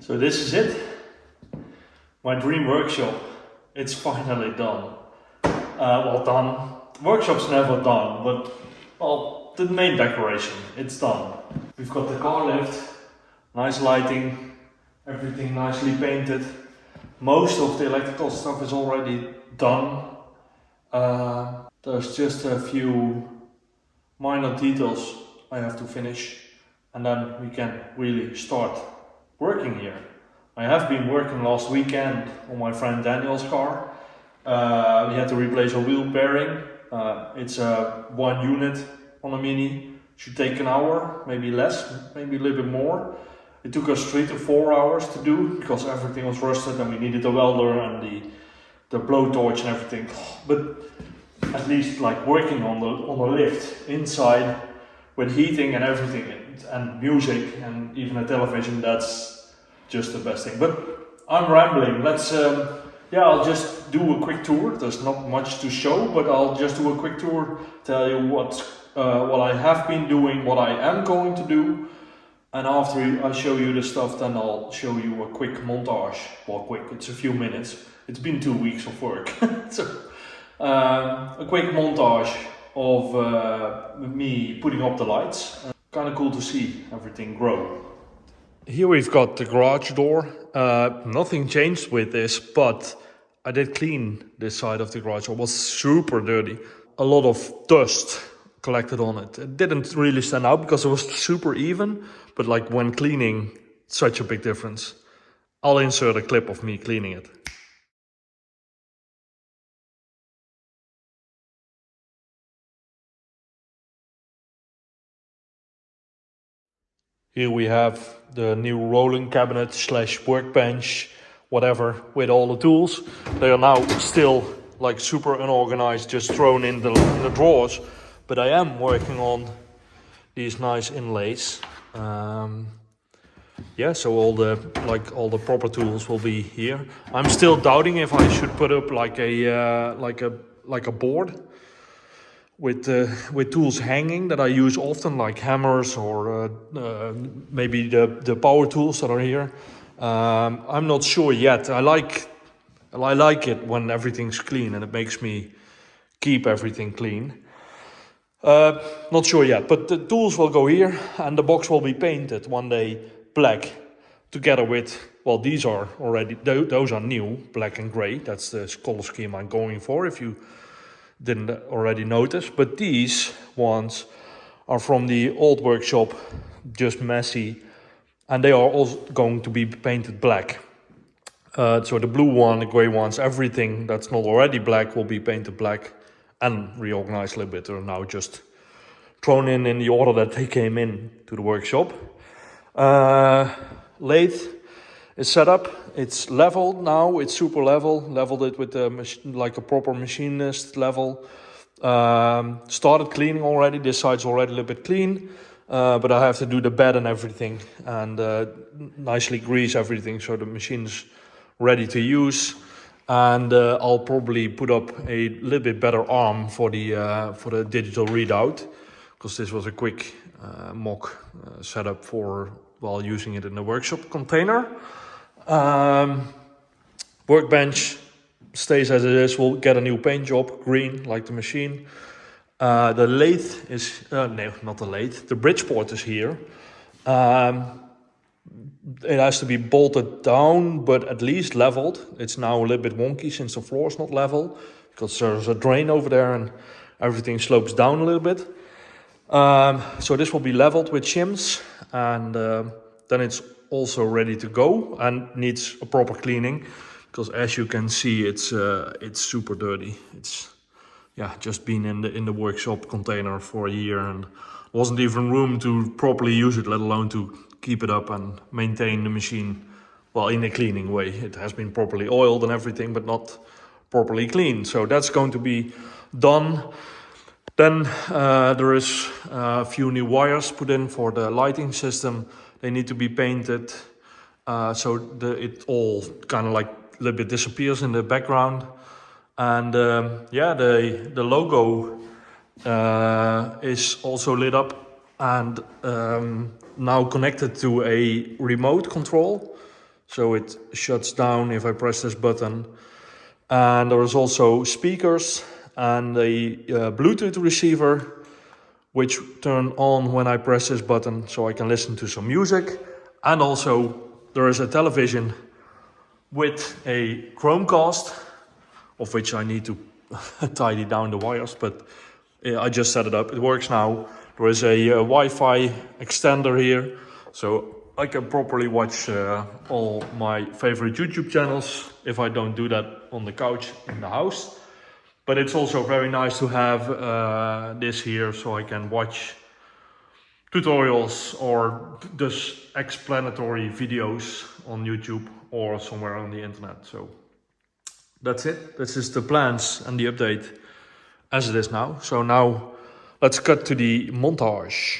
So this is it. My dream workshop. It's finally done. Well done. Workshop's never done, but well, the main decoration, it's done. We've got the car lift, nice lighting, everything nicely painted. Most of the electrical stuff is already done. There's just a few minor details I have to finish, and then we can really start working here. I have been working last weekend on my friend Daniel's car. We had to replace a wheel bearing. It's a 1 unit on a Mini. Should take an hour, maybe less, maybe a little bit more. It took us 3 to 4 hours to do because everything was rusted and we needed a welder and the blowtorch and everything. But at least like working on the lift inside with heating and everything and music and even a television, that's just the best thing. But I'm rambling. Let's I'll just do a quick tour. There's not much to show, but I'll just do a quick tour, tell you what I have been doing, what I am going to do, and after I show you the stuff, then I'll show you a quick montage. Well, quick, it's a few minutes. It's been 2 weeks of work. So, a quick montage of me putting up the lights. Kind of cool to see everything grow. Here we've got the garage door. Nothing changed with this, but I did clean this side of the garage. It was super dirty. A lot of dust collected on it. It didn't really stand out because it was super even, but like when cleaning, such a big difference. I'll insert a clip of me cleaning it. Here we have the new rolling cabinet / workbench, whatever, with all the tools. They are now still like super unorganized, just thrown in the drawers. But I am working on these nice inlays. So all the proper tools will be here. I'm still doubting if I should put up like a board with tools hanging that I use often, like hammers or maybe the power tools that are here. I'm not sure yet. I like it when everything's clean and it makes me keep everything clean. Not sure yet, but the tools will go here and the box will be painted one day black together with, well, these are already, those are new, black and gray. That's the color scheme I'm going for, if you didn't already notice. But these ones are from the old workshop, just messy, and they are also going to be painted black. So the blue one, the gray ones, everything that's not already black will be painted black and reorganized a little bit. They're now just thrown in the order that they came in to the workshop. Lathe is set up. It's leveled now. It's super level. Leveled it with like a proper machinist level. Started cleaning already. This side's already a little bit clean. But I have to do the bed and everything and nicely grease everything so the machine's ready to use. And I'll probably put up a little bit better arm for the digital readout, because this was a quick mock setup while using it in the workshop container. Workbench stays as it is. We'll get a new paint job, green like the machine. The lathe is no, not the lathe. The Bridgeport is here. It has to be bolted down, but at least leveled. It's now a little bit wonky since the floor is not level, because there's a drain over there and everything slopes down a little bit. So this will be leveled with shims, and then it's also ready to go and needs a proper cleaning, because as you can see, it's super dirty. It's just been in the workshop container for a year and wasn't even room to properly use it, let alone to keep it up and maintain the machine, well, in a cleaning way. It has been properly oiled and everything, but not properly cleaned. So that's going to be done. Then there is a few new wires put in for the lighting system. They need to be painted, so it all kind of like a little bit disappears in the background. And the logo is also lit up and now connected to a remote control. so it shuts down if I press this button. And there is also speakers and a Bluetooth receiver, which turn on when I press this button, so I can listen to some music. And also there is a television with a Chromecast, of which I need to tidy down the wires, but I just set it up. It works now. There is a Wi-Fi extender here, so I can properly watch all my favorite YouTube channels if I don't do that on the couch in the house. But it's also very nice to have this here, so I can watch tutorials or just explanatory videos on YouTube or somewhere on the internet. So that's it. This is the plans and the update as it is now. So now let's cut to the montage.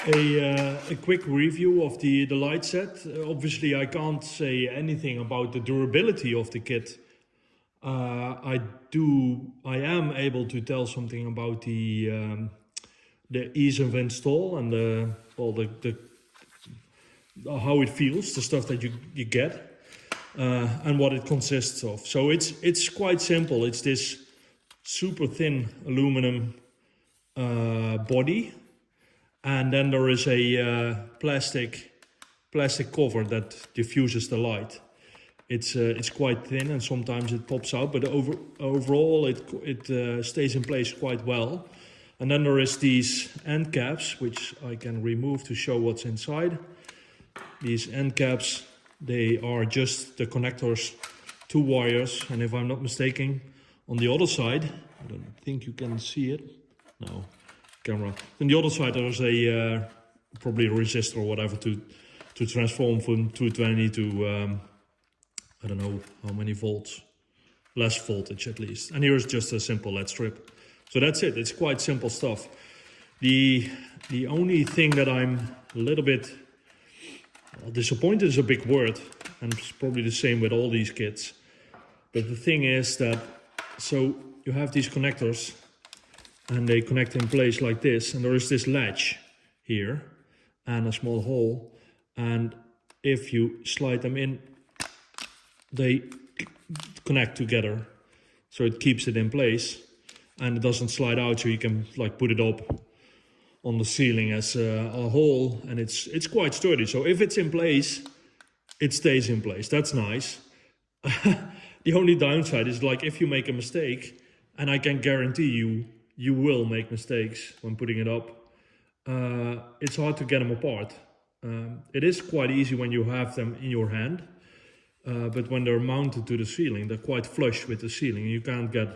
A quick review of the light set. Obviously, I can't say anything about the durability of the kit. I am able to tell something about the ease of install and the how it feels, the stuff that you get, and what it consists of. So it's quite simple. It's this super thin aluminum body, and then there is a plastic cover that diffuses the light. It's quite thin and sometimes it pops out, but overall it stays in place quite well. And then there is these end caps, which I can remove to show what's inside. These end caps, they are just the connectors, 2 wires, and if I'm not mistaken, on the other side, I don't think you can see it. No, camera. On the other side there's a probably a resistor or whatever to transform from 220 to I don't know how many volts, less voltage at least. And here is just a simple LED strip. So that's it. It's quite simple stuff. The only thing that I'm a little bit disappointed is a big word, and it's probably the same with all these kits. But the thing is that, so you have these connectors and they connect in place like this, and there is this latch here and a small hole, and if you slide them in, they connect together, so it keeps it in place and it doesn't slide out, so you can like put it up on the ceiling as a hole, and it's quite sturdy. So if it's in place, it stays in place. That's nice. The only downside is like if you make a mistake, and I can guarantee you will make mistakes when putting it up, it's hard to get them apart. It is quite easy when you have them in your hand, but when they're mounted to the ceiling, they're quite flush with the ceiling. You can't get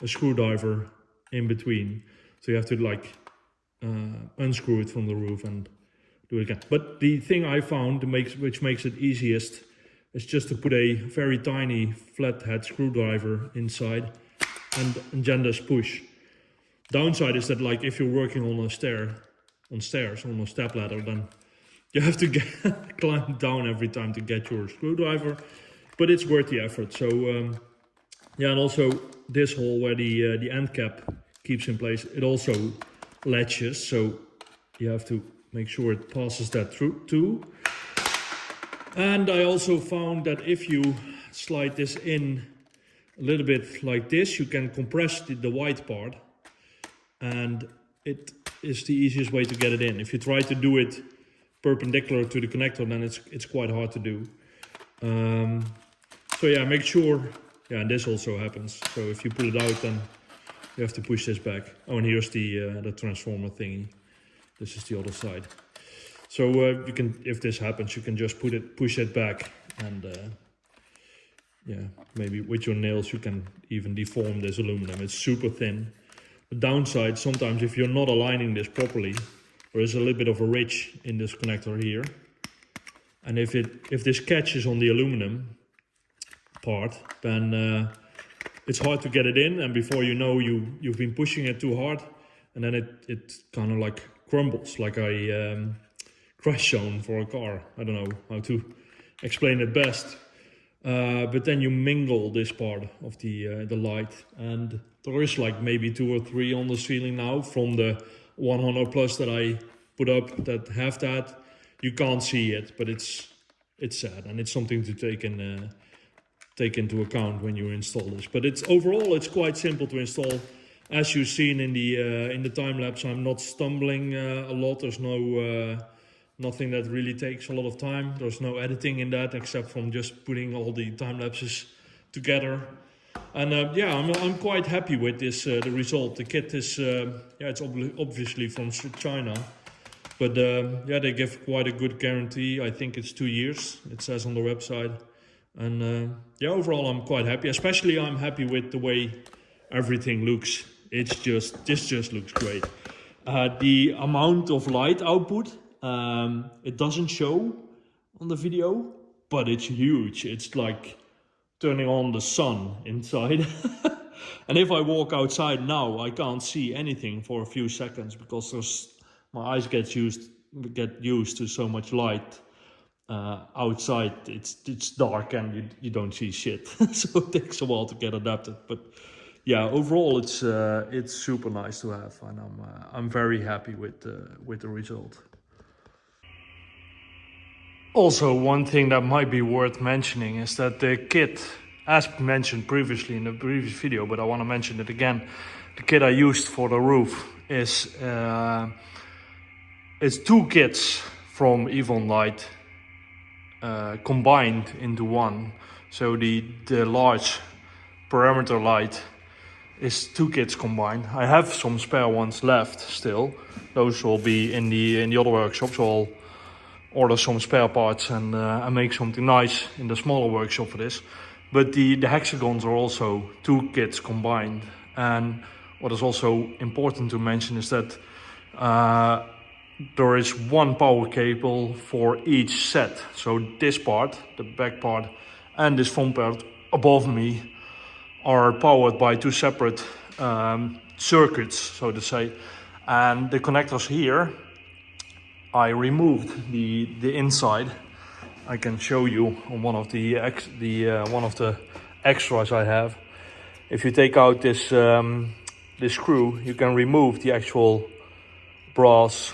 a screwdriver in between, so you have to like unscrew it from the roof and do it again. But the thing I found which makes it easiest is just to put a very tiny flathead screwdriver inside and then just push. Downside is that like if you're working on a stairs on a step ladder, then you have to climb down every time to get your screwdriver, but it's worth the effort. So yeah, and also this hole where the end cap keeps in place, it also latches, so you have to make sure it passes that through too. And I also found that if you slide this in a little bit like this, you can compress the white part, and it is the easiest way to get it in. If you try to do it perpendicular to the connector, then it's quite hard to do. So yeah, make sure. Yeah, and this also happens. So if you pull it out, then you have to push this back. Oh, and here's the transformer thingy. This is the other side. So you can, if this happens, you can just push it back, and yeah, maybe with your nails you can even deform this aluminum. It's super thin. The downside, sometimes if you're not aligning this properly, there is a little bit of a ridge in this connector here, and if this catches on the aluminum part, then it's hard to get it in, and before you know, you've been pushing it too hard, and then it kind of like crumbles, like a crash zone for a car. I don't know how to explain it best, but then you mingle this part of the light, and there is like maybe 2 or 3 on the ceiling now from the 100 plus that I put up that have that. You can't see it, but it's sad, and it's something to take into account when you install this. But overall it's quite simple to install. As you've seen in the time lapse, I'm not stumbling a lot. There's nothing that really takes a lot of time. There's no editing in that, except from just putting all the time lapses together. And yeah, I'm quite happy with this the result. The kit is it's obviously from China, but yeah, they give quite a good guarantee. I think it's 2 years. It says on the website. And yeah, overall I'm quite happy. Especially I'm happy with the way everything looks. This just looks great. The amount of light output, it doesn't show on the video, but it's huge. It's like turning on the sun inside. And if I walk outside now, I can't see anything for a few seconds because my eyes get used get used to so much light. Outside it's dark and you don't see shit, so it takes a while to get adapted. But yeah, overall it's super nice to have, and I'm very happy with the result. Also, one thing that might be worth mentioning is that the kit, as mentioned previously in the previous video, but I want to mention it again, the kit I used for the roof is it's two kits from Evon Light combined into one. So the large parameter light is two kits combined. I have some spare ones left still. Those will be in the other workshop, so I'll order some spare parts and make something nice in the smaller workshop for this. But the hexagons are also two kits combined. And what is also important to mention is that there is one power cable for each set. So this part, the back part, and this front part above me are powered by two separate circuits, so to say. And the connectors here, I removed the inside. I can show you on one of the extras I have. If you take out this screw, you can remove the actual brass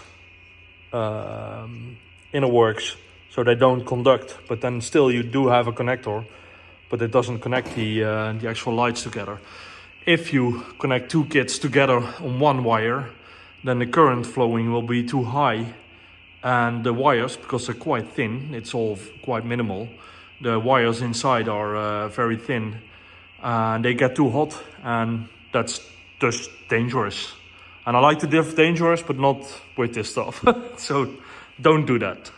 inner works, so they don't conduct. But then still you do have a connector, but it doesn't connect the actual lights together. If you connect two kits together on one wire, then the current flowing will be too high. And the wires, because they're quite thin, it's all quite minimal. The wires inside are very thin, and they get too hot, and that's just dangerous. And I like to diff dangerous, but not with this stuff. So don't do that.